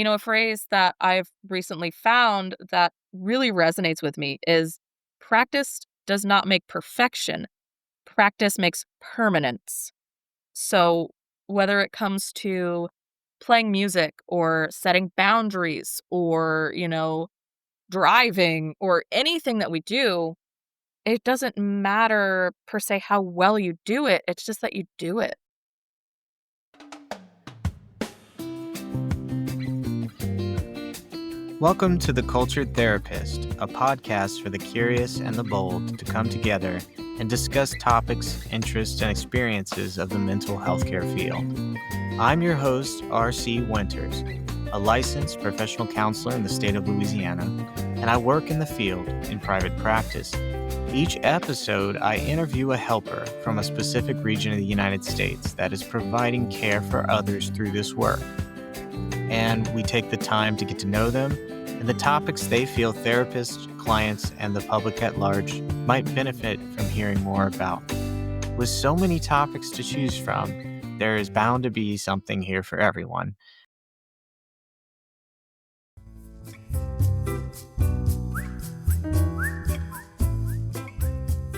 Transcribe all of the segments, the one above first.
A phrase that I've recently found that really resonates with me is practice does not make perfection, practice makes permanence. So, whether it comes to playing music or setting boundaries or, driving or anything that we do, it doesn't matter per se how well you do it. It's just that you do it. Welcome to The Cultured Therapist, a podcast for the curious and the bold to come together and discuss topics, interests, and experiences of the mental health care field. I'm your host, R.C. Winters, a licensed professional counselor in the state of Louisiana, and I work in the field in private practice. Each episode, I interview a helper from a specific region of the United States that is providing care for others through this work. And we take the time to get to know them and the topics they feel therapists, clients, and the public at large might benefit from hearing more about. With so many topics to choose from, there is bound to be something here for everyone.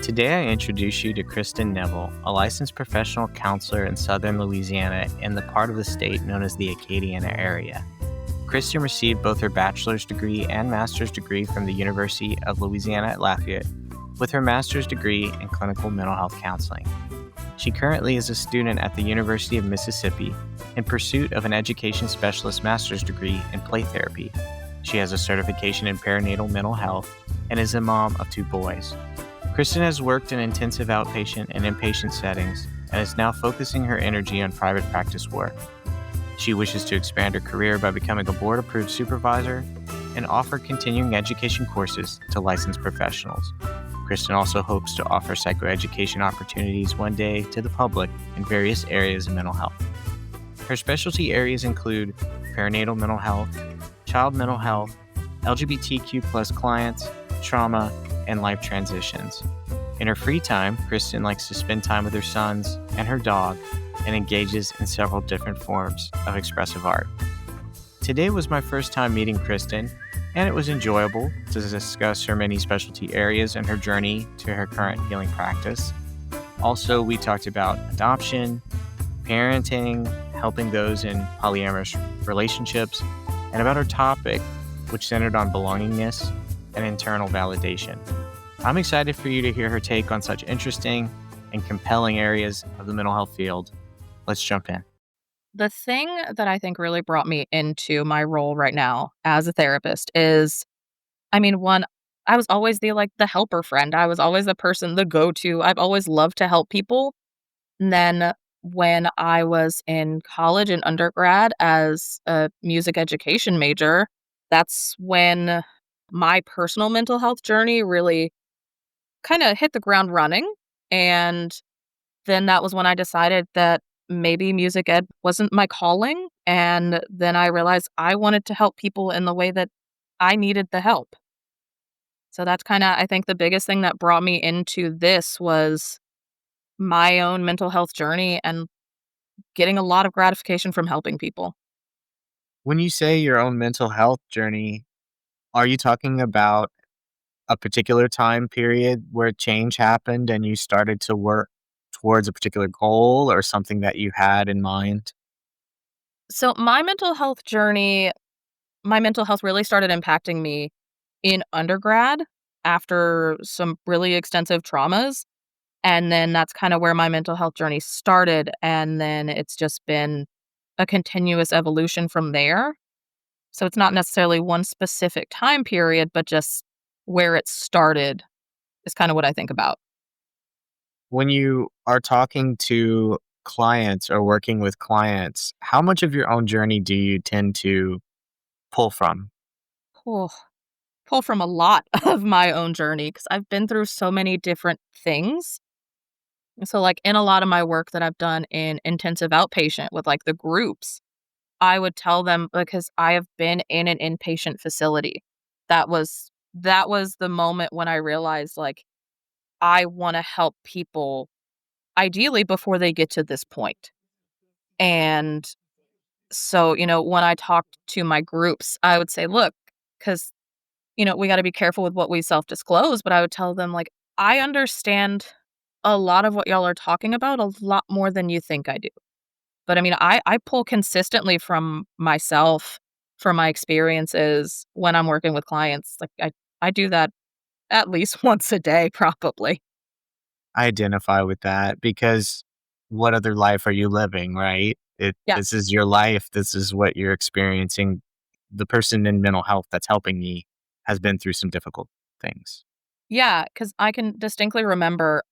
Today, I introduce you to Kristen Neville, a licensed professional counselor in southern Louisiana in the part of the state known as the Acadiana area. Kristen received both her bachelor's degree and master's degree from the University of Louisiana at Lafayette, with her master's degree in clinical mental health counseling. She currently is a student at the University of Mississippi in pursuit of an education specialist master's degree in play therapy. She has a certification in perinatal mental health and is a mom of 2 boys. Kristen has worked in intensive outpatient and inpatient settings and is now focusing her energy on private practice work. She wishes to expand her career by becoming a board-approved supervisor and offer continuing education courses to licensed professionals. Kristen also hopes to offer psychoeducation opportunities one day to the public in various areas of mental health. Her specialty areas include perinatal mental health, child mental health, LGBTQ+ clients, trauma, and life transitions. In her free time, Kristen likes to spend time with her sons and her dog and engages in several different forms of expressive art. Today was my first time meeting Kristen, and it was enjoyable to discuss her many specialty areas and her journey to her current healing practice. Also, we talked about adoption, parenting, helping those in polyamorous relationships, and about her topic, which centered on belongingness and internal validation. I'm excited for you to hear her take on such interesting and compelling areas of the mental health field. Let's jump in. The thing that I think really brought me into my role right now as a therapist is, one, I was always the helper friend. I was always the person, the go-to. I've always loved to help people. And then when I was in college and undergrad as a music education major, that's when my personal mental health journey really kind of hit the ground running. And then that was when I decided that maybe music ed wasn't my calling. And then I realized I wanted to help people in the way that I needed the help. So that's kind of, I think, the biggest thing that brought me into this was my own mental health journey and getting a lot of gratification from helping people. When you say your own mental health journey, are you talking about a particular time period where change happened and you started to work towards a particular goal or something that you had in mind? So my mental health really started impacting me in undergrad after some really extensive traumas. And then that's kind of where my mental health journey started. And then it's just been a continuous evolution from there. So it's not necessarily one specific time period, but just where it started is kind of what I think about. When you are talking to clients or working with clients, how much of your own journey do you tend to pull from? Pull, pull from a lot of my own journey because I've been through so many different things. So, like in a lot of my work that I've done in intensive outpatient with like the groups, I would tell them because I have been in an inpatient facility. That was the moment when I realized like I want to help people ideally before they get to this point. And So, when I talked to my groups, I would say, "Look, because we gotta be careful with what we self-disclose," but I would tell them, like, "I understand a lot of what y'all are talking about a lot more than you think I do." But, I mean, I pull consistently from myself, from my experiences when I'm working with clients. Like, I do that at least once a day, probably. I identify with that because what other life are you living, right? Yeah. This is your life. This is what you're experiencing. The person in mental health that's helping me has been through some difficult things. Yeah, because I can distinctly remember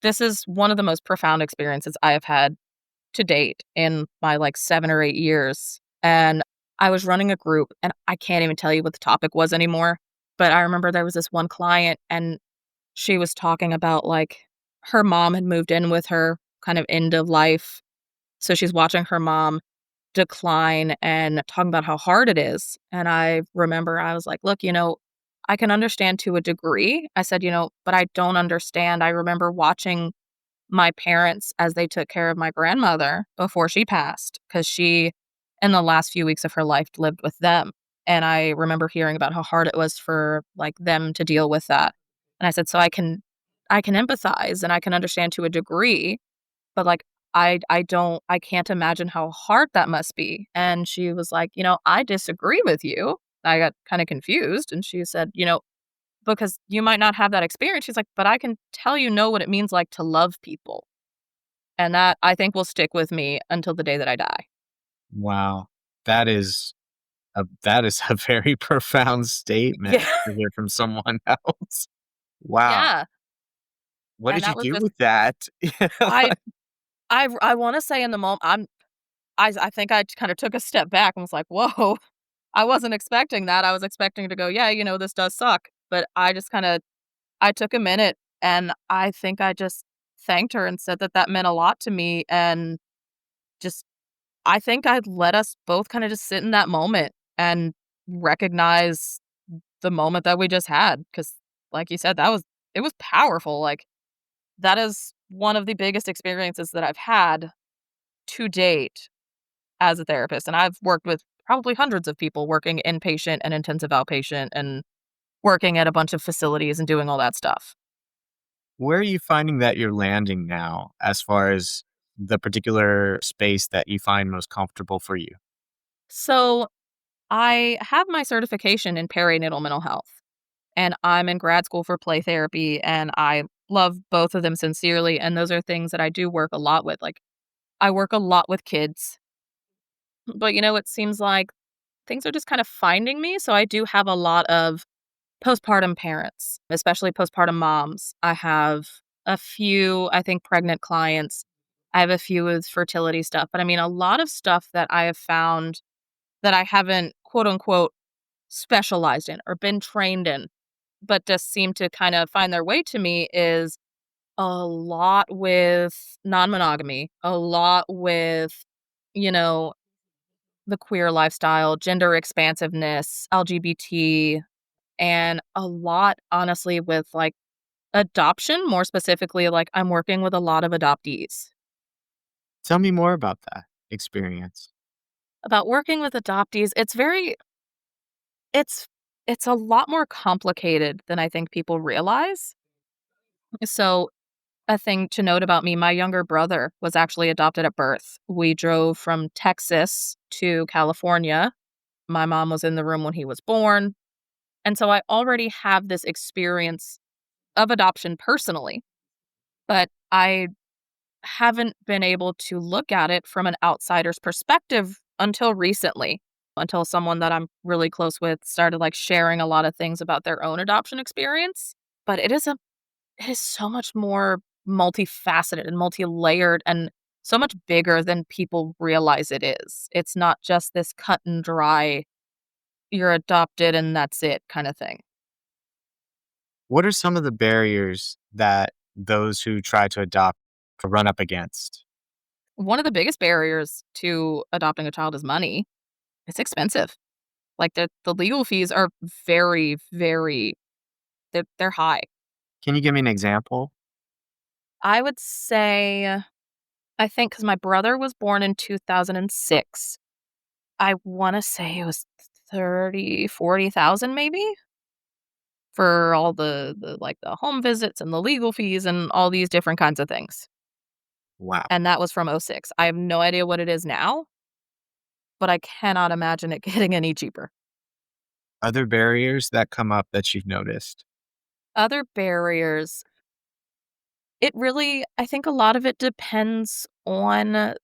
this is one of the most profound experiences I have had to date in my, like, 7 or 8 years, and I was running a group, and I can't even tell you what the topic was anymore, but I remember there was this one client, and she was talking about, like, her mom had moved in with her, kind of end of life, so she's watching her mom decline and talking about how hard it is, and I remember I was like, "Look, I can understand to a degree." I said, "But I don't understand." I remember watching my parents as they took care of my grandmother before she passed, because she, in the last few weeks of her life, lived with them, and I remember hearing about how hard it was for, like, them to deal with that, and I said, "So I can empathize and I can understand to a degree, but, like, I can't imagine how hard that must be." And she was like, "I disagree with you." I got kinda confused, and she said, "Because you might not have that experience." She's like, "But I can tell what it means like to love people." And that, I think, will stick with me until the day that I die. Wow. That is that is a very profound statement Yeah. to hear from someone else. Wow. Yeah, What and did you that was do just with that? I I wanna say in the moment, I think I kinda took a step back and was like, "Whoa, I wasn't expecting that." I was expecting to go, "Yeah, this does suck." But I took a minute, and I think I just thanked her and said that that meant a lot to me, and just I think I'd let us both kinda just sit in that moment and recognize the moment that we just had, because, like you said, it was powerful. Like, that is one of the biggest experiences that I've had to date as a therapist, and I've worked with probably hundreds of people working inpatient and intensive outpatient and working at a bunch of facilities and doing all that stuff. Where are you finding that you're landing now as far as the particular space that you find most comfortable for you? So, I have my certification in perinatal mental health, and I'm in grad school for play therapy, and I love both of them sincerely, and those are things that I do work a lot with. Like, I work a lot with kids, but, it seems like things are just kind of finding me, so I do have a lot of postpartum parents, especially postpartum moms. I have a few, I think, pregnant clients. I have a few with fertility stuff, but I mean, a lot of stuff that I have found that I haven't, quote unquote, specialized in or been trained in, but just seem to kind of find their way to me is a lot with non monogamy, a lot with, you know, the queer lifestyle, gender expansiveness, LGBT, and a lot, honestly, with like adoption, more specifically, like I'm working with a lot of adoptees. Tell me more about that experience. About working with adoptees, it's it's a lot more complicated than I think people realize. So, a thing to note about me, my younger brother was actually adopted at birth. We drove from Texas to California. My mom was in the room when he was born. And so I already have this experience of adoption personally, but I haven't been able to look at it from an outsider's perspective until recently, until someone that I'm really close with started like sharing a lot of things about their own adoption experience. But it is so much more multifaceted and multi-layered and so much bigger than people realize it is. It's not just this cut and dry, you're adopted and that's it kind of thing. What are some of the barriers that those who try to adopt run up against? One of the biggest barriers to adopting a child is money. It's expensive. Like the legal fees are very, very they're high. Can you give me an example? I would say I think because my brother was born in 2006. I wanna say it was 30, 40,000 maybe for all the home visits and the legal fees and all these different kinds of things, Wow. and that was from '06. I have no idea what it is now, but I cannot imagine it getting any cheaper. Other barriers that come up that you've noticed? Other barriers, it really I think a lot of it depends on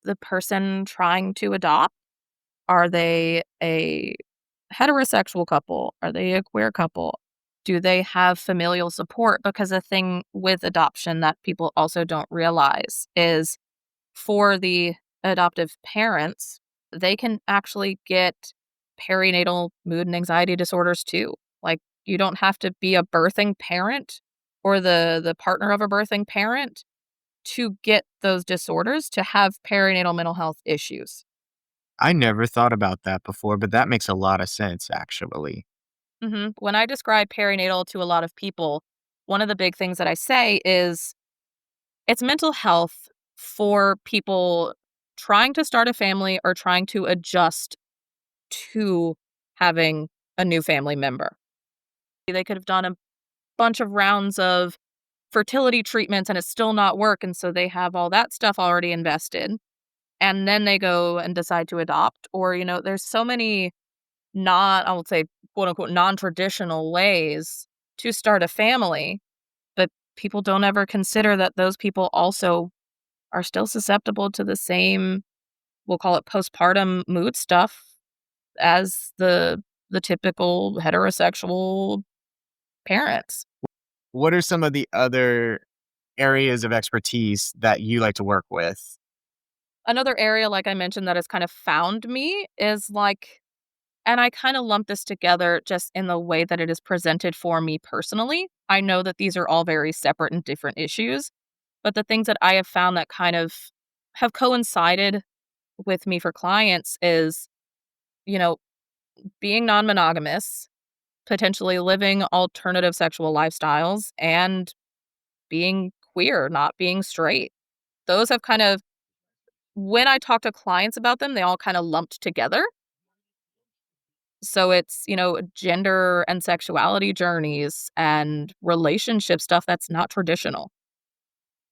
the person trying to adopt. Are they a heterosexual couple? Are they a queer couple? Do they have familial support? Because the thing with adoption that people also don't realize is for the adoptive parents, they can actually get perinatal mood and anxiety disorders too. Like you don't have to be a birthing parent or the partner of a birthing parent to get those disorders to have perinatal mental health issues. I never thought about that before, but that makes a lot of sense, actually. When I describe perinatal to a lot of people, one of the big things that I say is it's mental health for people trying to start a family or trying to adjust to having a new family member. They could have done a bunch of rounds of fertility treatments and it's still not work. And so they have all that stuff already invested. And then they go and decide to adopt. Or, there's so many not, I would say, quote unquote, non traditional ways to start a family. But people don't ever consider that those people also are still susceptible to the same, we'll call it postpartum mood stuff as the typical heterosexual parents. What are some of the other areas of expertise that you like to work with? Another area, like I mentioned, that has kind of found me is like, and I kind of lump this together just in the way that it is presented for me personally. I know that these are all very separate and different issues, but the things that I have found that kind of have coincided with me for clients is, you know, being non monogamous, potentially living alternative sexual lifestyles, and being queer, not being straight. Those have kind of, when I talk to clients about them, they all kind of lumped together. So it's, gender and sexuality journeys and relationship stuff that's not traditional.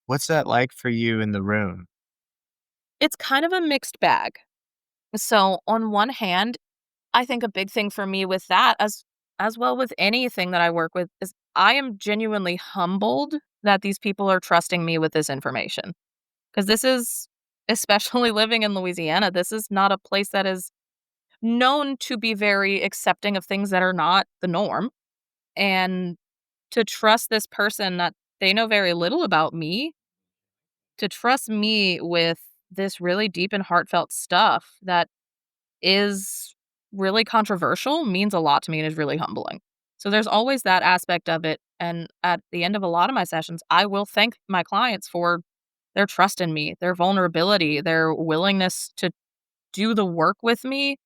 What's that like for you in the room? It's kind of a mixed bag. So on one hand, I think a big thing for me with that as well with anything that I work with is I am genuinely humbled that these people are trusting me with this information. Because this is, especially living in Louisiana, this is not a place that is known to be very accepting of things that are not the norm. And to trust this person that they know very little about me, to trust me with this really deep and heartfelt stuff that is really controversial means a lot to me and is really humbling. So there's always that aspect of it. And at the end of a lot of my sessions, I will thank my clients for their trust in me, their vulnerability, their willingness to do the work with me,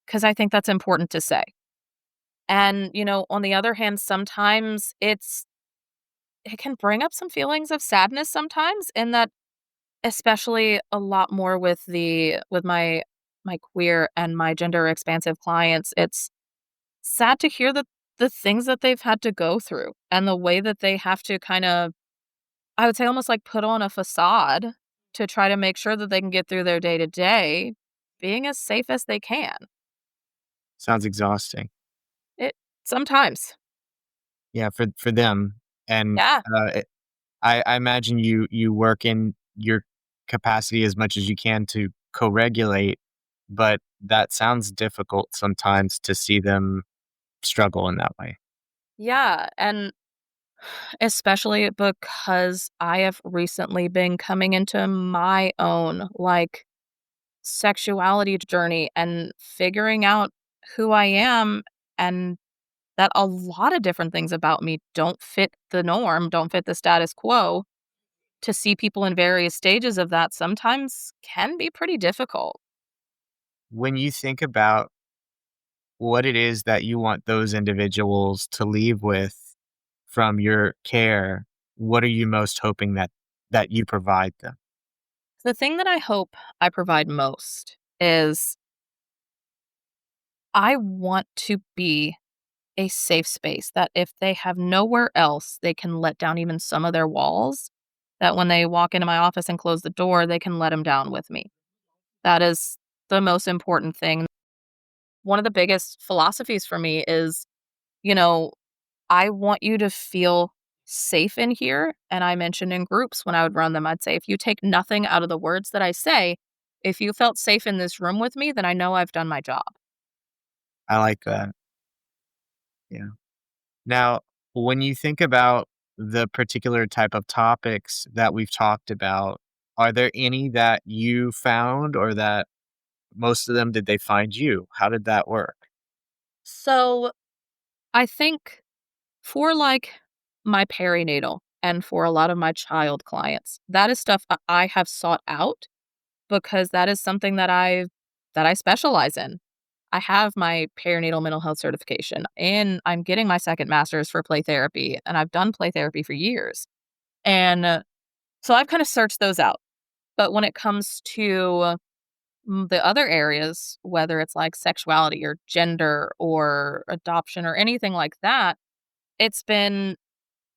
because I think that's important to say. And, on the other hand, sometimes it can bring up some feelings of sadness sometimes in that, especially a lot more with my queer and my gender expansive clients, it's sad to hear that the things that they've had to go through and the way that they have to kind of, I would say, almost like put on a facade to try to make sure that they can get through their day to day being as safe as they can. Sounds exhausting. It sometimes. Yeah, for them. And Yeah. I imagine you work in your capacity as much as you can to co-regulate, but that sounds difficult sometimes to see them struggle in that way. Yeah, and especially because I have recently been coming into my own, like, sexuality journey and figuring out who I am, and that a lot of different things about me don't fit the norm, don't fit the status quo. To see people in various stages of that sometimes can be pretty difficult. When you think about what it is that you want those individuals to leave with from your care, what are you most hoping that you provide them? The thing that I hope I provide most is I want to be a safe space that if they have nowhere else they can let down even some of their walls, that when they walk into my office and close the door, they can let them down with me. That is the most important thing. One of the biggest philosophies for me is, you know, I want you to feel safe in here. And I mentioned in groups when I would run them, I'd say, if you take nothing out of the words that I say, if you felt safe in this room with me, then I know I've done my job. I like that. Yeah. Now, when you think about the particular type of topics that we've talked about, are there any that you found or that most of them did they find you? How did that work? So I think for like my perinatal and for a lot of my child clients, that is stuff I have sought out because that is something that I specialize in. I have my perinatal mental health certification and I'm getting my second master's for play therapy and I've done play therapy for years. And so I've kind of searched those out. But when it comes to the other areas, whether it's like sexuality or gender or adoption or anything like that, it's been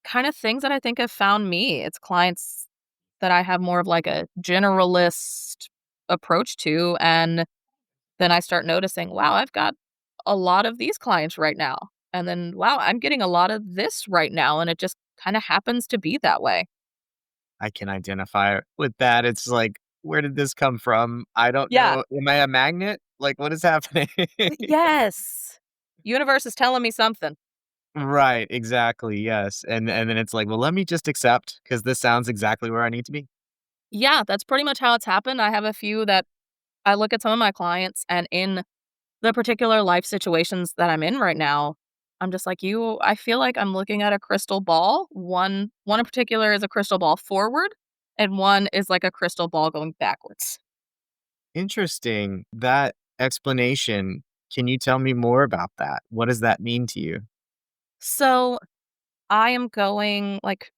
kind of things that I think have found me. It's clients that I have more of like a generalist approach to. And then I start noticing, wow, I've got a lot of these clients right now. And then, wow, I'm getting a lot of this right now. And it just kind of happens to be that way. I can identify with that. It's like, where did this come from? I don't Yeah. know. Am I a magnet? Like, what is happening? Yes. Universe is telling me something. Right, exactly. Yes. And then it's like, well, let me just accept because this sounds exactly where I need to be. Yeah, that's pretty much how it's happened. I have a few that I look at some of my clients and in the particular life situations that I'm in right now, I'm just like you, I feel like I'm looking at a crystal ball. One in particular is a crystal ball forward and one is like a crystal ball going backwards. Interesting. That explanation. Can you tell me more about that? What does that mean to you? So, I am going like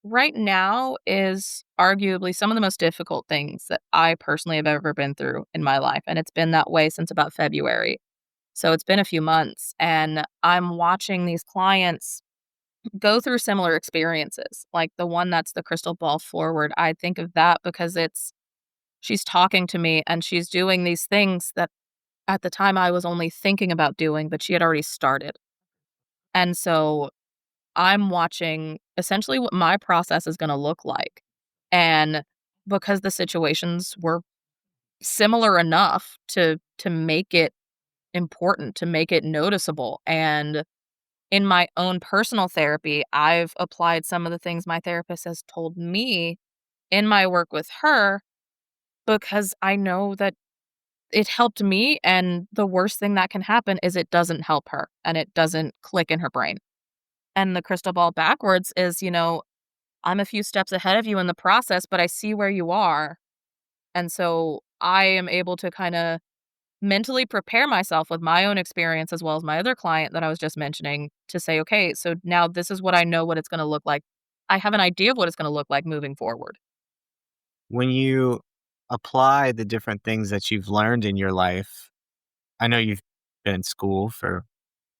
right now is arguably some of the most difficult things that I personally have ever been through in my life and it's been that way since about February. So it's been a few months and I'm watching these clients go through similar experiences. Like the one that's the crystal ball forward, I think of that because she's talking to me and she's doing these things that at the time I was only thinking about doing, but she had already started. And so I'm watching essentially what my process is going to look like. And because the situations were similar enough to make it important, to make it noticeable. And in my own personal therapy, I've applied some of the things my therapist has told me in my work with her because I know that it helped me. And the worst thing that can happen is it doesn't help her and it doesn't click in her brain. And the crystal ball backwards is, I'm a few steps ahead of you in the process, but I see where you are. And so I am able to kind of mentally prepare myself with my own experience as well as my other client that I was just mentioning to say, okay, so now this is what I know what it's going to look like. I have an idea of what it's going to look like moving forward. When you apply the different things that you've learned in your life, I know you've been in school for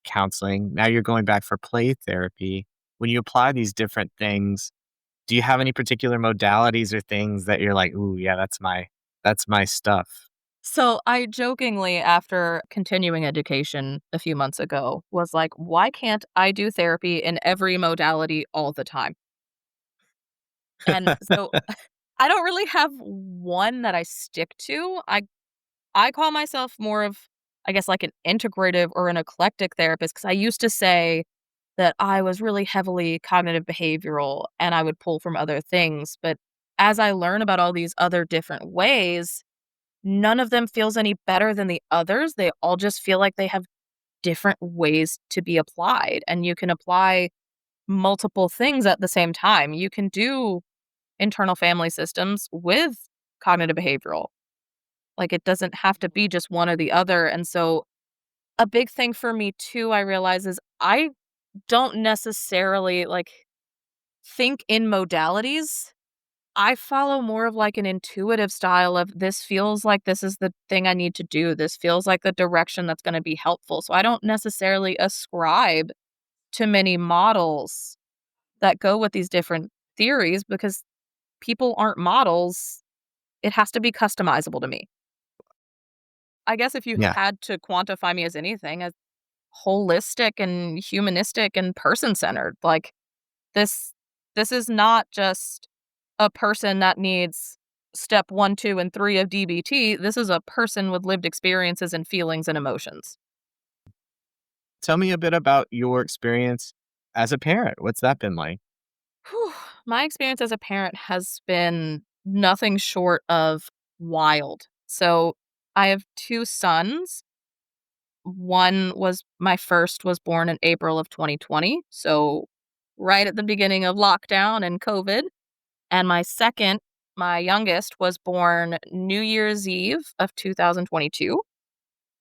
counseling. Now you're going back for play therapy. When you apply these different things, do you have any particular modalities or things that you're like, "Ooh, yeah, that's my stuff." So I jokingly, after continuing education a few months ago, was like, why can't I do therapy in every modality all the time? And so I don't really have one that I stick to. I call myself more of, I guess, like an integrative or an eclectic therapist because I used to say that I was really heavily cognitive behavioral and I would pull from other things. But as I learn about all these other different ways, none of them feels any better than the others. They all just feel like they have different ways to be applied. And you can apply multiple things at the same time. You can do internal family systems with cognitive behavioral. Like it doesn't have to be just one or the other. And so a big thing for me too, I realize is I don't necessarily like think in modalities. I follow more of like an intuitive style of this feels like this is the thing I need to do. This feels like the direction that's going to be helpful. So I don't necessarily ascribe to many models that go with these different theories because people aren't models. It has to be customizable to me. I guess if you Yeah. had to quantify me as anything, as holistic and humanistic and person-centered, like this this is not just a person that needs step 1, 2, and 3 of DBT. This is a person with lived experiences and feelings and emotions. Tell me a bit about your experience as a parent. What's that been like? Whew. My experience as a parent has been nothing short of wild. So, I have 2 sons. One was my first was born in April of 2020, so right at the beginning of lockdown and COVID, and my second, my youngest, was born New Year's Eve of 2022.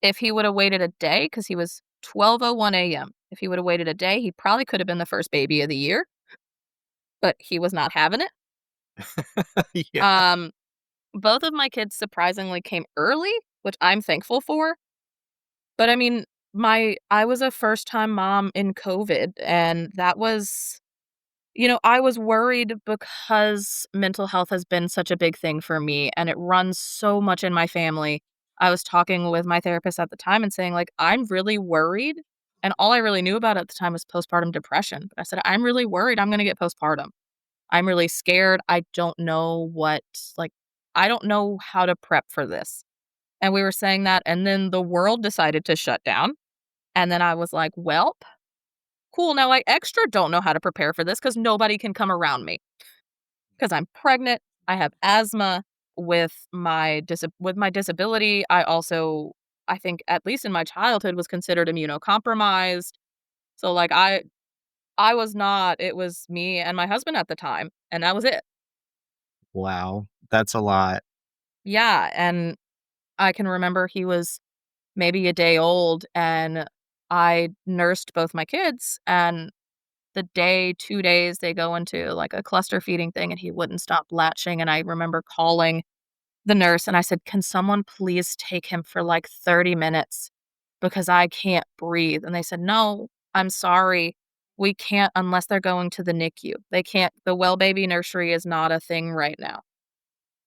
If he would have waited a day, because he was 12:01 AM, if he would have waited a day, he probably could have been the first baby of the year, but he was not having it. Yeah. Um, both of my kids surprisingly came early, which I'm thankful for, but I mean, my I was a first-time mom in COVID, and that was I was worried because mental health has been such a big thing for me, and it runs so much in my family. I was talking with my therapist at the time and saying, like, "I'm really worried," and all I really knew about at the time was postpartum depression. But I said, "I'm really worried I'm gonna get postpartum. I'm really scared. I don't know like, I don't know how to prep for this." And we were saying that, and then the world decided to shut down, and then I was like, "Welp, cool, now I extra don't know how to prepare for this because nobody can come around me. Because 'Cause I'm pregnant, I have asthma. With my disability, I think, at least in my childhood, was considered immunocompromised. So, like, I was not it was me and my husband at the time, and that was it. Wow. That's a lot. Yeah, and I can remember he was maybe a day old, and I nursed both my kids, and the day, 2 days, they go into, like, a cluster feeding thing, and he wouldn't stop latching, and I remember calling the nurse, and I said, "Can someone please take him for, like, 30 minutes because I can't breathe?" And they said, "No, I'm sorry. We can't unless they're going to the NICU. They can't the well baby nursery is not a thing right now."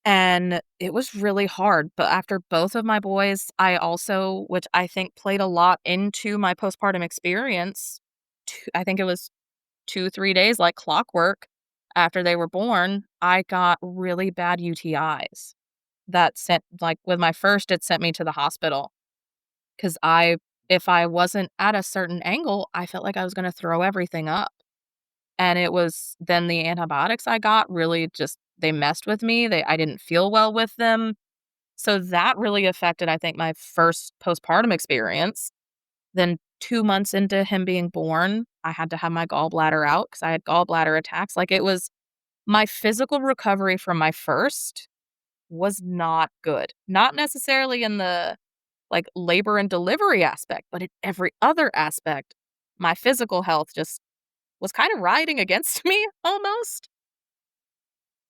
And it was really hard, but after both of my boys, I also which I think played a lot into my postpartum experience, I think it was 2, 3 days like clockwork after they were born, I got really bad UTIs that sent like, with my first, it sent me to the hospital 'cause if I wasn't at a certain angle, I felt like I was gonna throw everything up, and it was then the antibiotics I got really just they messed with me, I didn't feel well with them, so that really affected, I think, my first postpartum experience. Then 2 months into him being born, I had to have my gallbladder out because I had gallbladder attacks, like, it was my physical recovery from my first was not good. Not necessarily in the, like, labor and delivery aspect, but in every other aspect, my physical health just was kinda riding against me almost.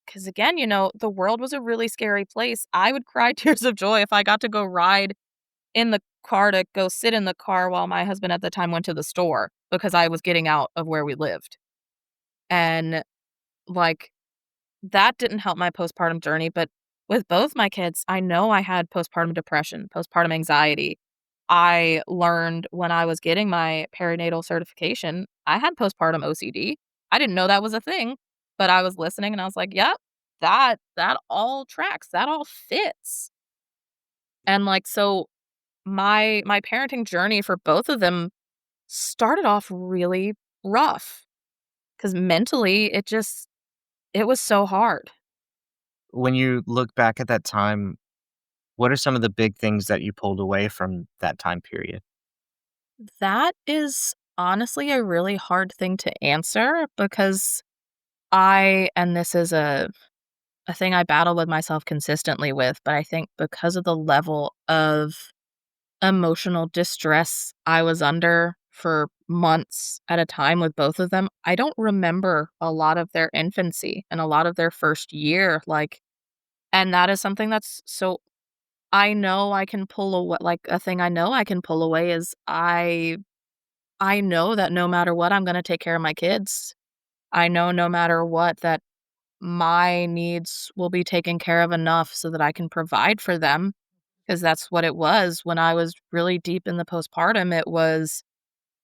Because again, the world was a really scary place. I would cry tears of joy if I got to go ride in the car to go sit in the car while my husband at the time went to the store because I was getting out of where we lived. And, like, that didn't help my postpartum journey, but with both my kids, I know I had postpartum depression, postpartum anxiety. I learned when I was getting my perinatal certification, I had postpartum OCD. I didn't know that was a thing, but I was listening and I was like, "Yep, that all tracks. That all fits." And, like, so my parenting journey for both of them started off really rough because mentally, it was so hard. When you look back at that time, what are some of the big things that you pulled away from that time period? That is honestly a really hard thing to answer because this is a thing I battle with myself consistently with, but I think because of the level of emotional distress I was under for months at a time with both of them, I don't remember a lot of their infancy and a lot of their first year, like, and that is something that's so I know I can pull away, like, a thing I know I can pull away is I know that no matter what, I'm gonna take care of my kids. I know no matter what that my needs will be taken care of enough so that I can provide for them, because that's what it was when I was really deep in the postpartum. It was,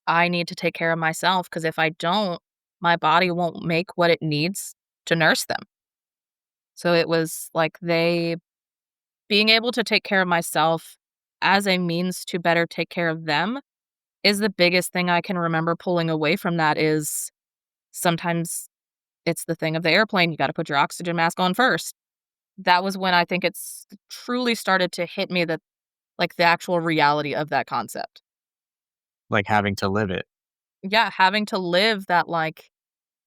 I need to take care of myself, because if I don't, my body won't make what it needs to nurse them. So it was like they being able to take care of myself as a means to better take care of them is the biggest thing I can remember pulling away from that is sometimes it's the thing of the airplane, you gotta put your oxygen mask on first. That was when I think it's truly started to hit me that, like, the actual reality of that concept. Like having to live it. Yeah, having to live that, like,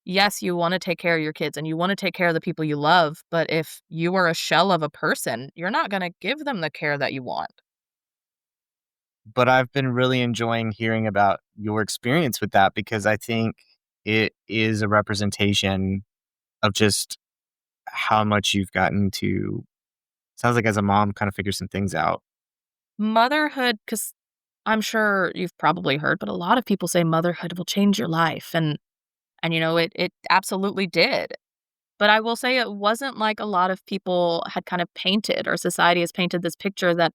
yes, you wanna take care of your kids and you wanna take care of the people you love, but if you are a shell of a person, you're not gonna give them the care that you want. But I've been really enjoying hearing about your experience with that because I think it is a representation of just how much you've gotten to, sounds like as a mom, kind of figure some things out. Motherhood, because 'cause I'm sure you've probably heard, but a lot of people say motherhood will change your life, and, it absolutely did. But I will say it wasn't like a lot of people had kind of painted, or society has painted this picture that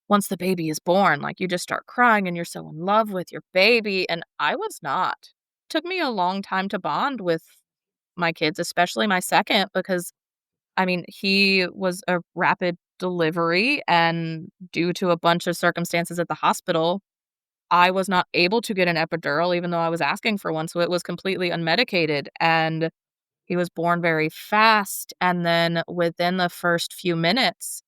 once the baby is born, like, you just start crying and you're so in love with your baby, and I was not. Took me a long time to bond with my kids, especially my second, because, I mean, he was a rapid delivery, and due to a bunch of circumstances at the hospital, I was not able to get an epidural even though I was asking for one, so it was completely unmedicated, and he was born very fast, and then within the first few minutes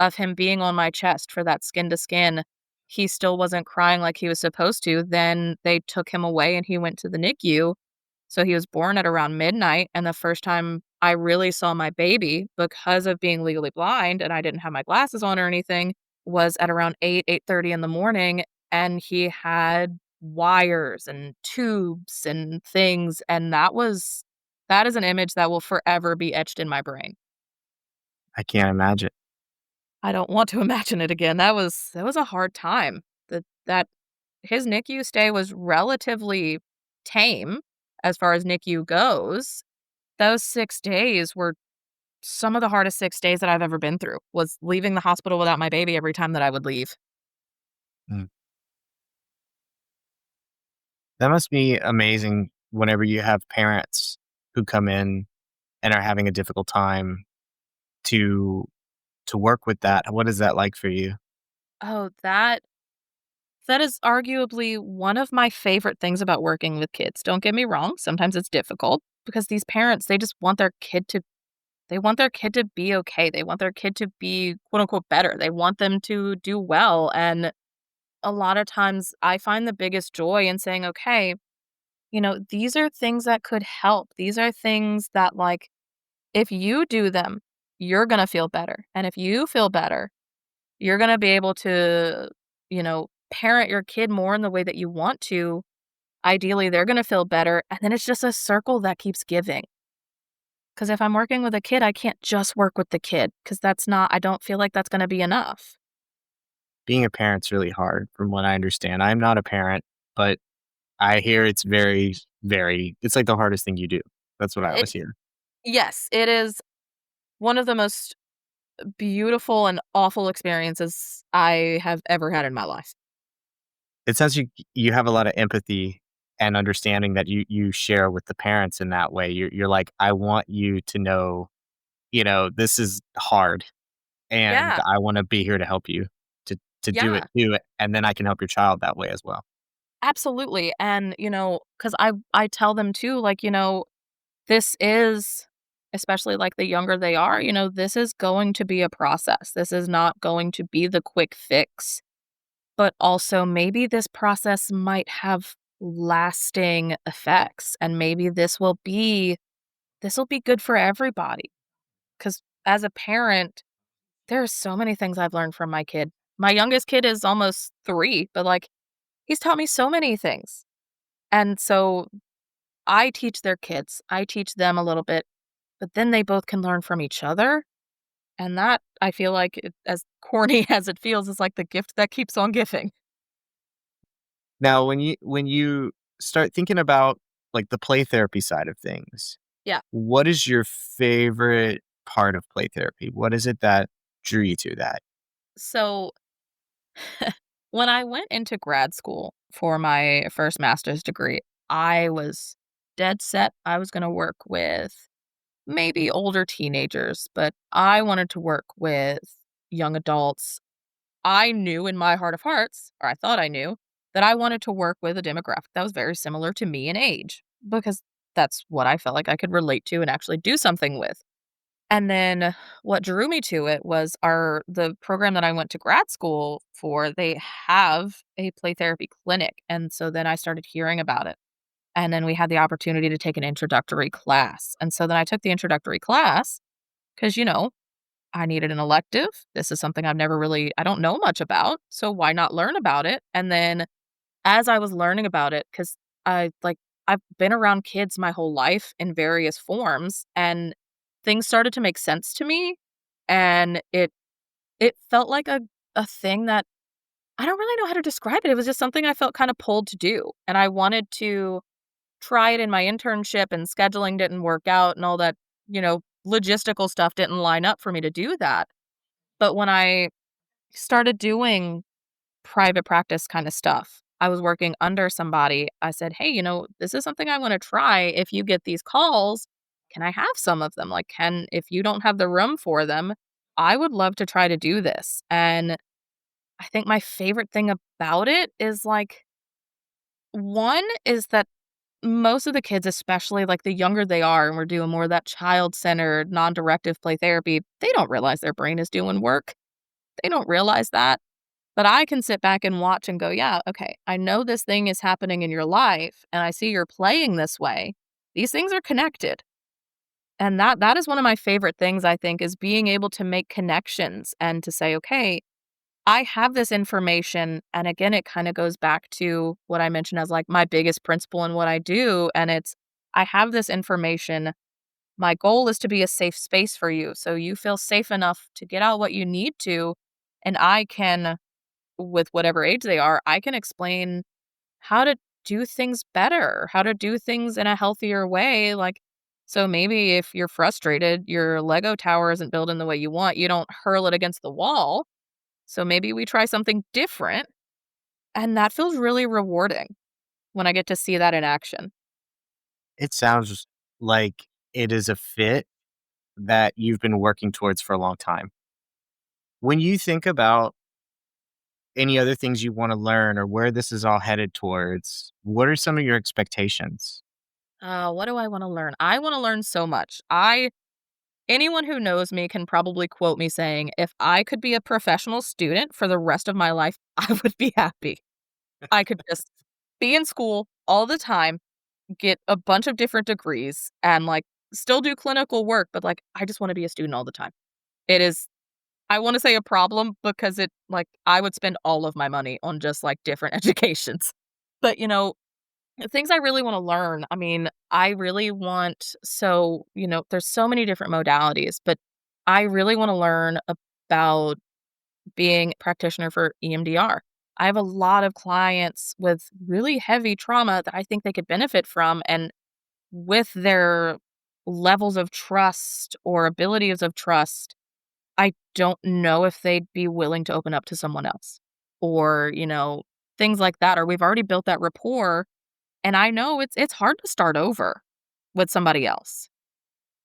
of him being on my chest for that skin to skin, he still wasn't crying like he was supposed to. Then they took him away and he went to the NICU. So he was born at around midnight, and the first time I really saw my baby, because of being legally blind and I didn't have my glasses on or anything, was at around 8:30 in the morning, and he had wires and tubes and things, and that is an image that will forever be etched in my brain. I can't imagine. I don't want to imagine it again. That was a hard time. That his NICU stay was relatively tame as far as NICU goes. Those 6 days were some of the hardest 6 days that I've ever been through, was leaving the hospital without my baby every time that I would leave. Mm. That must be amazing whenever you have parents who come in and are having a difficult time to work with that. What is that like for you? Oh, that is arguably one of my favorite things about working with kids. Don't get me wrong, sometimes it's difficult because these parents, they just want their kid to they want their kid to be okay. They want their kid to be quote unquote better. They want them to do well. And a lot of times I find the biggest joy in saying, okay, these are things that could help. These are things that, like, if you do them, you're going to feel better. And if you feel better, you're going to be able to, parent your kid more in the way that you want to. Ideally, they're going to feel better. And then it's just a circle that keeps giving. Because if I'm working with a kid, I can't just work with the kid because I don't feel like that's going to be enough. Being a parent's really hard from what I understand. I'm not a parent, but I hear it's very, very, it's like the hardest thing you do. That's what I It, always hear. yes, it is one of the most beautiful and awful experiences I have ever had in my life. It sounds you have a lot of empathy and understanding that you share with the parents in that way. You're like, I want you to know, this is hard and Yeah, I want to be here to help you to do it yeah, too. And then I can help your child that way as well. absolutely. And, because I tell them too, like, this is, especially like the younger they are, this is going to be a process. This is not going to be the quick fix. But also, maybe this process might have lasting effects, and maybe this will be good for everybody. Because as a parent, there are so many things I've learned from my kid. My youngest kid is almost 3, but, like, He's taught me so many things. And so I teach their kids. I teach them a little bit, but then they both can learn from each other. And that I feel like as corny as it feels is like the gift that keeps on giving. Now, when you start thinking about, like, the play therapy side of things, Yeah. what is your favorite part of play therapy? What is it that drew you to that? So when I went into grad school for my first master's degree, I was dead set I was going to work with maybe older teenagers, but I wanted to work with young adults. I knew in my heart of hearts, or I thought I knew, that I wanted to work with a demographic that was very similar to me in age because that's what I felt like I could relate to and actually do something with. And then what drew me to it was the program that I went to grad school for, they have a play therapy clinic. And so then I started hearing about it. And then we had the opportunity to take an introductory class. And so then I took the introductory class because, I needed an elective. This is something I don't know much about. So why not learn about it? And then as I was learning about it, because I've been around kids my whole life in various forms, and things started to make sense to me. And it felt like a thing that I don't really know how to describe it. It was just something I felt kind of pulled to do. And I wanted to try it in my internship, and scheduling didn't work out and all that, logistical stuff didn't line up for me to do that. But when I started doing private practice kind of stuff, I was working under somebody. I said, "Hey, this is something I want to try. If you get these calls, can I have some of them? Like, if you don't have the room for them, I would love to try to do this." And I think my favorite thing about it is like, one is that most of the kids, especially like the younger they are, and we're doing more of that child centered, non directive play therapy, they don't realize their brain is doing work. They don't realize that. But I can sit back and watch and go, yeah, okay, I know this thing is happening in your life and I see you're playing this way. These things are connected. And that is one of my favorite things, I think, is being able to make connections and to say, okay, I have this information. And again, it kind of goes back to what I mentioned as like my biggest principle in what I do. And it's, I have this information. My goal is to be a safe space for you. So you feel safe enough to get out what you need to. And I can, with whatever age they are, I can explain how to do things better, how to do things in a healthier way. Like, so maybe if you're frustrated, your Lego tower isn't built in the way you want, you don't hurl it against the wall. So maybe we try something different. And that feels really rewarding when I get to see that in action. It sounds like it is a fit that you've been working towards for a long time. When you think about any other things you wanna learn or where this is all headed towards, what are some of your expectations? What do I want to learn? I want to learn so much. Anyone who knows me can probably quote me saying, if I could be a professional student for the rest of my life, I would be happy. I could just be in school all the time, get a bunch of different degrees, and like still do clinical work, but like I just want to be a student all the time. It is, I want to say a problem because I would spend all of my money on just like different educations. But things I really wanna learn, I mean, I really want there's so many different modalities, but I really wanna learn about being a practitioner for EMDR. I have a lot of clients with really heavy trauma that I think they could benefit from, and with their levels of trust or abilities of trust, I don't know if they'd be willing to open up to someone else or, things like that, or we've already built that rapport and I know it's hard to start over with somebody else.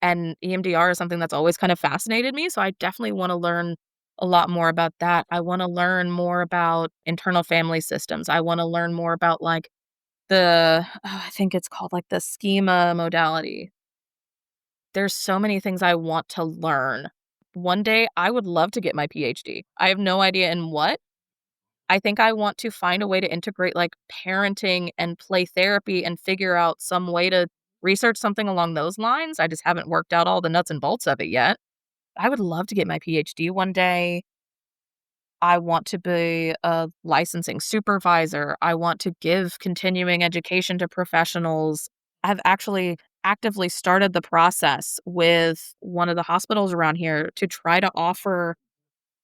And EMDR is something that's always kind of fascinated me, so I definitely wanna learn a lot more about that. I wanna learn more about internal family systems. I wanna learn more about, like, I think it's called, like, the schema modality. There's so many things I want to learn. One day, I would love to get my PhD. I have no idea in what, I think I want to find a way to integrate, like, parenting and play therapy and figure out some way to research something along those lines. I just haven't worked out all the nuts and bolts of it yet. I would love to get my PhD one day. I want to be a licensing supervisor. I want to give continuing education to professionals. I've actually actively started the process with one of the hospitals around here to try to offer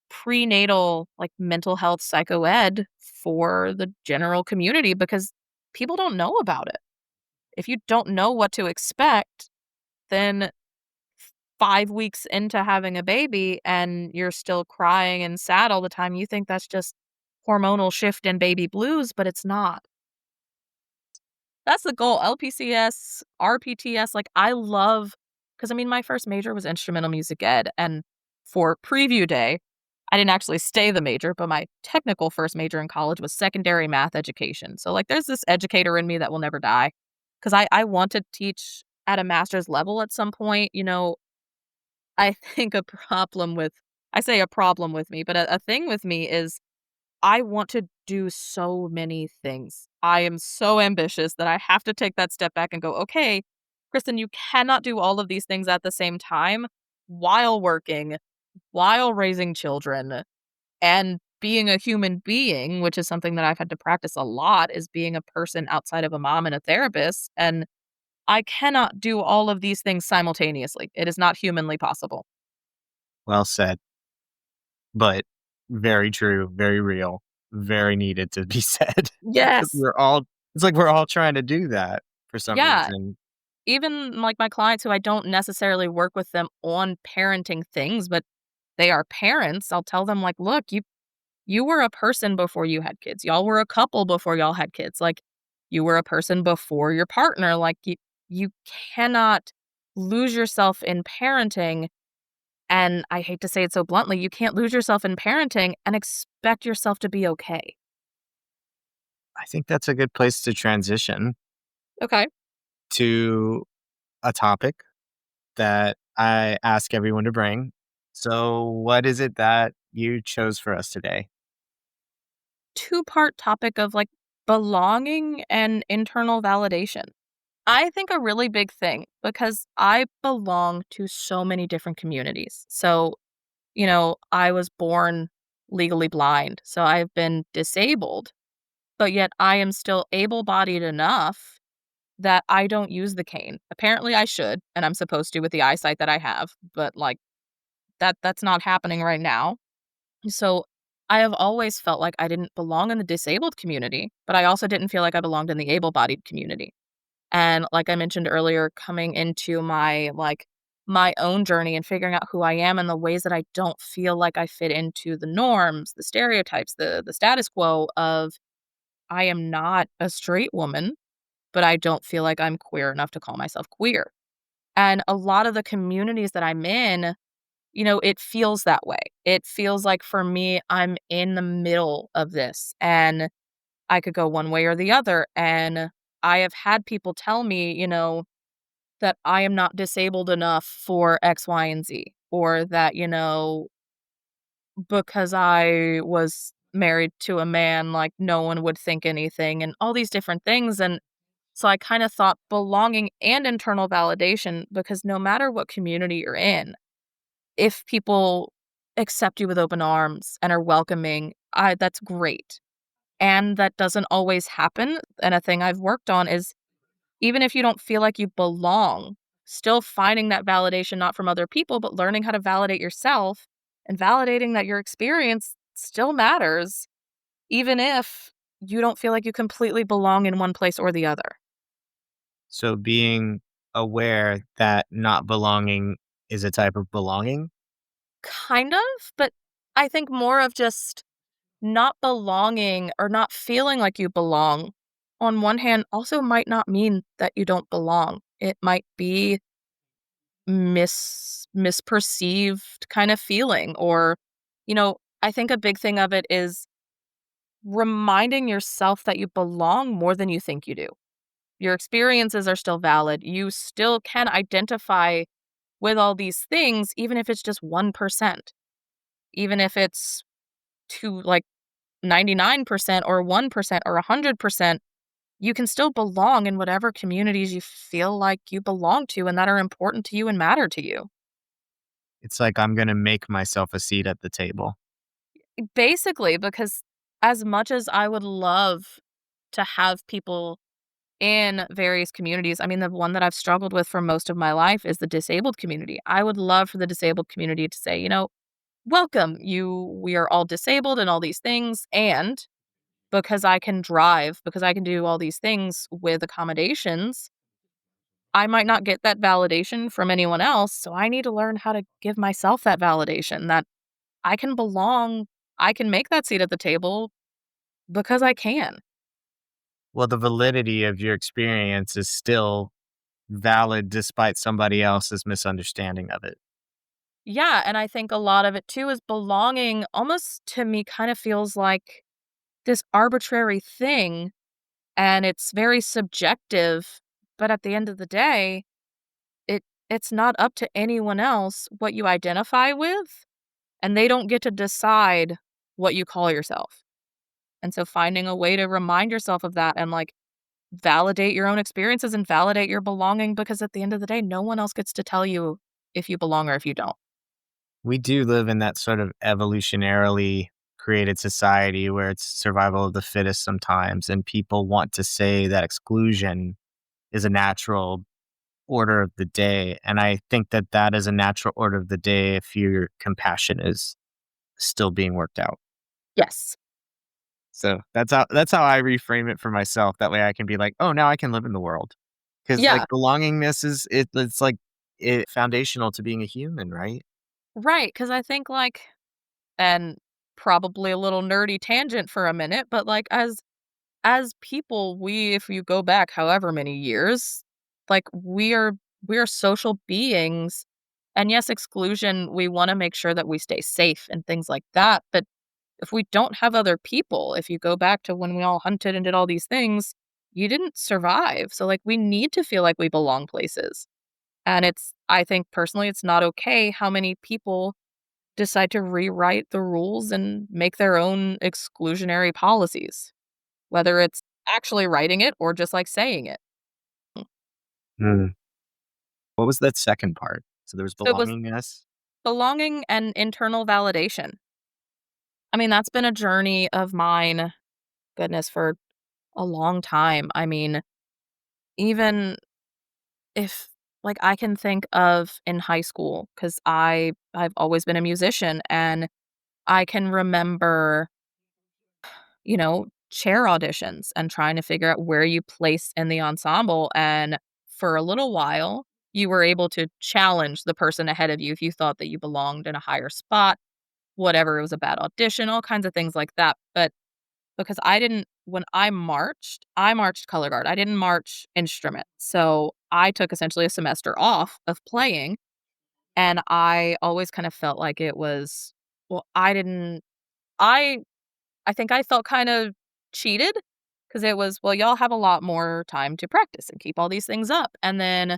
prenatal, like, mental health psychoed for the general community because people don't know about it. If you don't know what to expect, then 5 weeks into having a baby and you're still crying and sad all the time, you think that's just hormonal shift in baby blues, but it's not. That's the goal. LPCS, RPTS, like, I love, because I mean, my first major was instrumental music ed, and for preview day, I didn't actually stay the major, but my technical first major in college was secondary math education. So, like, there's this educator in me that will never die, because I want to teach at a master's level at some point. I think a problem with I say a problem with me, but a thing with me is I want to do so many things. I am so ambitious that I have to take that step back and go, "Okay, Kristen, you cannot do all of these things at the same time while working, while raising children, and being a human being," which is something that I've had to practice a lot, is being a person outside of a mom and a therapist, and I cannot do all of these things simultaneously. It is not humanly possible. Well said, but very true, very real, very needed to be said. Because Yes. it's like we're all trying to do that for some Yeah. reason. Even, like, my clients who I don't necessarily work with them on parenting things, but they are parents, I'll tell them, like, "Look, you were a person before you had kids. Y'all were a couple before y'all had kids. Like, you were a person before your partner. Like, you cannot lose yourself in parenting." And I hate to say it so bluntly, you can't lose yourself in parenting and expect yourself to be okay. I think that's a good place to transition Okay. to a topic that I ask everyone to bring. So, what is it that you chose for us today? Two-part topic of, like, belonging and internal validation. I think a really big thing because I belong to so many different communities. So, I was born legally blind, so I've been disabled, but yet I am still able bodied enough that I don't use the cane. Apparently, I should, and I'm supposed to with the eyesight that I have, but like that's not happening right now. So I have always felt like I didn't belong in the disabled community, but I also didn't feel like I belonged in the able bodied community. And like I mentioned earlier, coming into my own journey and figuring out who I am and the ways that I don't feel like I fit into the norms, the stereotypes, the status quo of I am not a straight woman, but I don't feel like I'm queer enough to call myself queer. And a lot of the communities that I'm in, it feels that way. It feels like for me, I'm in the middle of this and I could go one way or the other. And I have had people tell me, that I am not disabled enough for X, Y, and Z, or that, because I was married to a man, like no one would think anything, and all these different things. And so I kind of thought belonging and internal validation, because no matter what community you're in, if people accept you with open arms and are welcoming, that's great. And that doesn't always happen. And a thing I've worked on is even if you don't feel like you belong, still finding that validation not from other people, but learning how to validate yourself and validating that your experience still matters, even if you don't feel like you completely belong in one place or the other. So, being aware that not belonging is a type of belonging. Kind of, but I think more of just not belonging or not feeling like you belong, on one hand, also might not mean that you don't belong. It might be misperceived kind of feeling, or, I think a big thing of it is reminding yourself that you belong more than you think you do. Your experiences are still valid. You still can identify with all these things, even if it's just 1%, even if it's to like 99% or 1% or 100%, you can still belong in whatever communities you feel like you belong to and that are important to you and matter to you. It's like I'm gonna make myself a seat at the table. Basically, because as much as I would love to have people in various communities, I mean, the one that I've struggled with for most of my life is the disabled community. I would love for the disabled community to say, "Welcome, we are all disabled and all these things, and because I can drive, because I can do all these things with accommodations, I might not get that validation from anyone else, so I need to learn how to give myself that validation that I can belong, I can make that seat at the table because I can." Well, the validity of your experience is still valid despite somebody else's misunderstanding of it. Yeah, and I think a lot of it too is belonging almost to me kind of feels like this arbitrary thing, and it's very subjective, but at the end of the day, it's not up to anyone else what you identify with, and they don't get to decide what you call yourself. And so finding a way to remind yourself of that and like validate your own experiences and validate your belonging, because at the end of the day, no one else gets to tell you if you belong or if you don't. We do live in that sort of evolutionarily created society where it's survival of the fittest sometimes, and people want to say that exclusion is a natural order of the day. And I think that that is a natural order of the day if your compassion is still being worked out. Yes. So that's how I reframe it for myself. That way I can be like, oh, now I can live in the world. Because like Yeah. belongingness it's like foundational to being a human, right? Right. Cause I think like, and probably a little nerdy tangent for a minute, but like as people, if you go back however many years, like we are social beings. And yes, exclusion, we want to make sure that we stay safe and things like that. But if we don't have other people, if you go back to when we all hunted and did all these things, you didn't survive. So like we need to feel like we belong places. And I think personally, it's not okay how many people decide to rewrite the rules and make their own exclusionary policies, whether it's actually writing it or just like saying it. Mm. What was that second part? So there was So it was belongingness. belonging and internal validation. I mean, that's been a journey of mine, goodness, for a long time. I mean, even if like I can think of in high school, because I've always been a musician, and I can remember, chair auditions and trying to figure out where you place in the ensemble. And for a little while, you were able to challenge the person ahead of you if you thought that you belonged in a higher spot, whatever, it was a bad audition, all kinds of things like that. But because when I marched color guard. I didn't march instrument. So I took essentially a semester off of playing. And I always kind of felt like it was, well, I I think I felt kind of cheated because it was, well, y'all have a lot more time to practice and keep all these things up. And then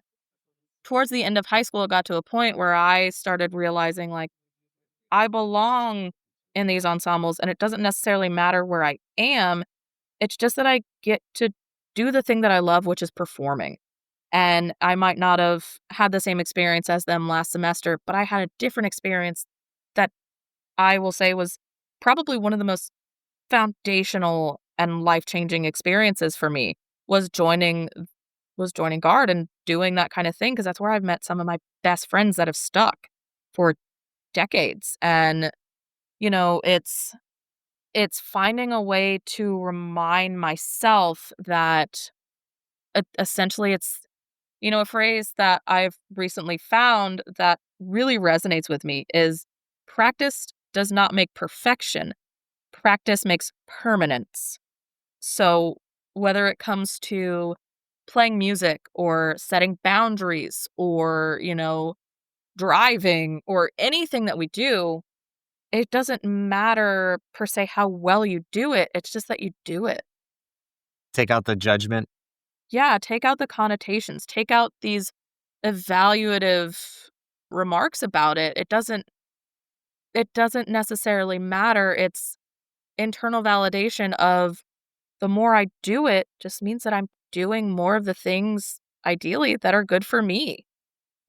towards the end of high school, it got to a point where I started realizing like I belong in these ensembles and it doesn't necessarily matter where I am. It's just that I get to do the thing that I love, which is performing. And I might not have had the same experience as them last semester, but I had a different experience that I will say was probably one of the most foundational and life-changing experiences for me was joining guard and doing that kind of thing, because that's where I've met some of my best friends that have stuck for decades. And, it's finding a way to remind myself that essentially it's, a phrase that I've recently found that really resonates with me is practice does not make perfection. Practice makes permanence. So, whether it comes to playing music or setting boundaries or, driving or anything that we do, it doesn't matter per se how well you do it. It's just that you do it. Take out the judgment. Yeah, take out the connotations, take out these evaluative remarks about it. It doesn't necessarily matter. It's internal validation of the more I do it just means that I'm doing more of the things ideally that are good for me.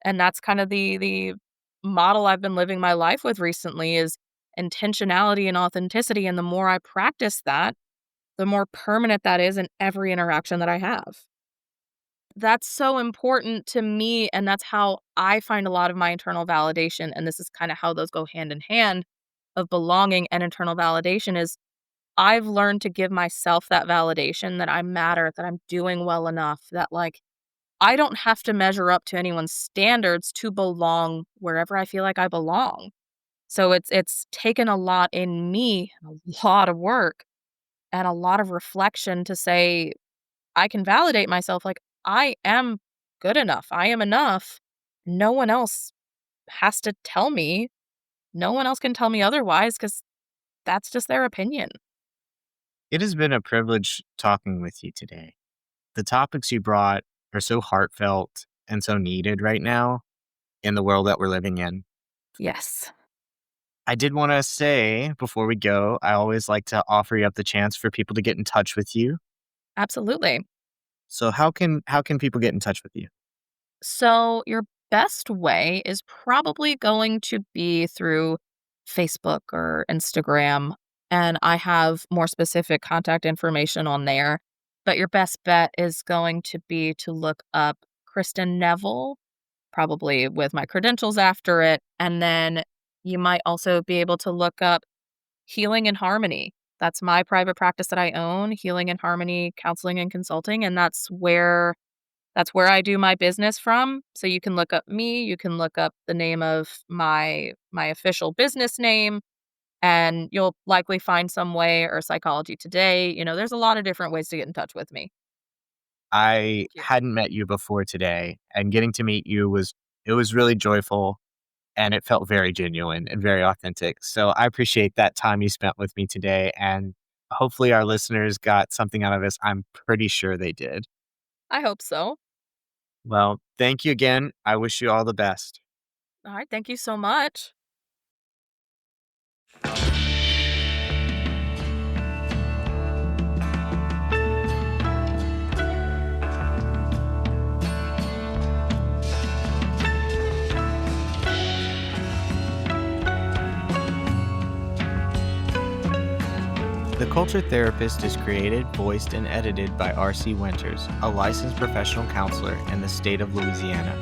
And that's kind of the model I've been living my life with recently is intentionality and authenticity. And the more I practice that, the more permanent that is in every interaction that I have. That's so important to me, and that's how I find a lot of my internal validation, and this is kinda how those go hand in hand of belonging and internal validation is I've learned to give myself that validation that I matter, that I'm doing well enough, that, like, I don't have to measure up to anyone's standards to belong wherever I feel like I belong. So it's taken a lot in me, a lot of work, and a lot of reflection to say, I can validate myself, like, I am good enough. I am enough. No one else has to tell me. No one else can tell me otherwise because that's just their opinion. It has been a privilege talking with you today. The topics you brought are so heartfelt and so needed right now in the world that we're living in. Yes, I did want to say before we go, I always like to offer you up the chance for people to get in touch with you. absolutely. So how can people get in touch with you? So, your best way is probably going to be through Facebook or Instagram. And I have more specific contact information on there. But your best bet is going to be to look up Kristen Neville, probably with my credentials after it. And then you might also be able to look up Healing in Harmony. That's my private practice that I own, Healing in Harmony Counseling and Consulting. And that's where I do my business from. So you can look up me, you can look up the name of my official business name, and you'll likely find some way or Psychology Today. There's a lot of different ways to get in touch with me. I Thank you. hadn't met you before today, and getting to meet you was really joyful, and it felt very genuine and very authentic. So I appreciate that time you spent with me today, and hopefully our listeners got something out of this. I'm pretty sure they did. I hope so. Well, thank you again. I wish you all the best. All right, thank you so much. The Culture Therapist is created, voiced, and edited by R.C. Winters, a licensed professional counselor in the state of Louisiana.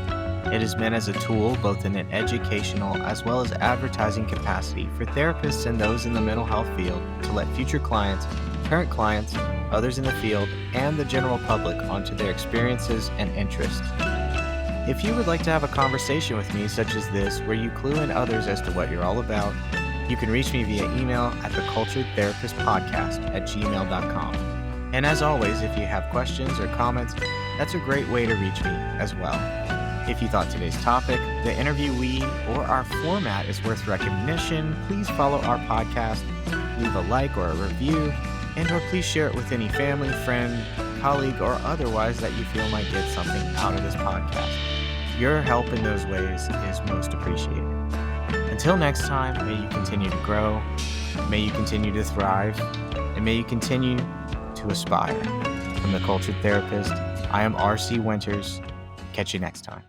It is meant as a tool both in an educational as well as advertising capacity for therapists and those in the mental health field to let future clients, current clients, others in the field, and the general public onto their experiences and interests. If you would like to have a conversation with me such as this where you clue in others as to what you're all about, you can reach me via email at theculturedtherapistpodcast@gmail.com. And as always, if you have questions or comments, that's a great way to reach me as well. If you thought today's topic, the interviewee, or our format is worth recognition, please follow our podcast, leave a like or a review, and or please share it with any family, friend, colleague, or otherwise that you feel might get something out of this podcast. Your help in those ways is most appreciated. Until next time, may you continue to grow, may you continue to thrive, and may you continue to aspire. From The Cultured Therapist, I am R.C. Winters. Catch you next time.